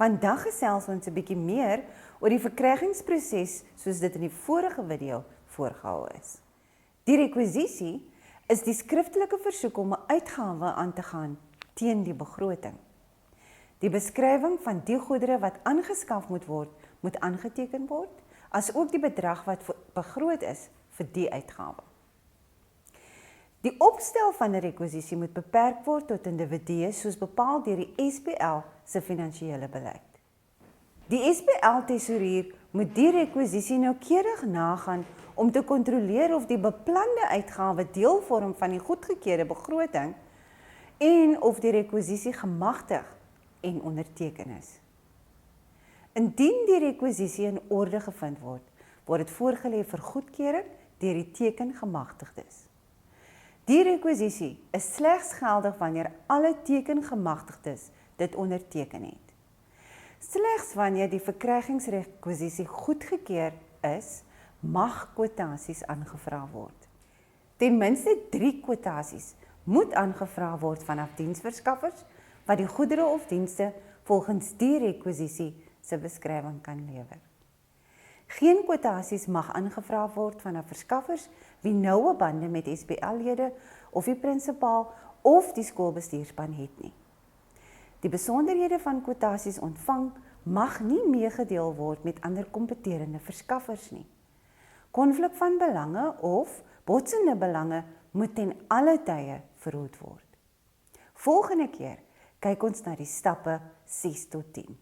Vandag gesels ons 'n bietjie meer oor die verkrygingsproses soos dit in die vorige video voorgehou is. Die rekwisisie is die skriftelike versoek om 'n uitgawe aan te gaan teen die begroting. Die beskrywing van die goedere wat aangeskaf moet word, moet aangeteken word, as ook die bedrag wat begroot is vir die uitgawe. Die opstel van 'n rekwisisie moet beperk word tot individue soos bepaal deur die SPL se finansiële beleid. Die SPL-tesourier moet die rekwisisie noukeurig nagaan om te kontroleer of die beplande uitgawe deel vorm van die goedgekeurde begroting en of die rekwisisie gemagtig en onderteken is. Indien die rekwisisie in orde gevind word, word dit voorgelê vir goedkeuring deur die tekengemagtigdes. Die rekwisisie is slegs geldig wanneer alle tekengemagtigdes dit onderteken het. Slegs wanneer die verkrygingsrekwisisie goedgekeur is, mag kwotasies aangevra word. Ten minste 3 kwotasies moet aangevra word vanaf diensverskaffers wat die goedere of dienste volgens die rekwisisie se beskrywing kan lewer. Geen kwotasies mag aangevra word vanaf verskaffers wie noue bande met SPL-lede of die prinsipaal of die skoolbestuurspan het nie. Die besonderhede van kwotasies ontvang mag nie meegedeel word met ander kompeterende verskaffers nie. Konflik van belange of botsende belange moet ten alle tye verhoed word. Volgende keer kyk ons na die stappe 6 tot 10.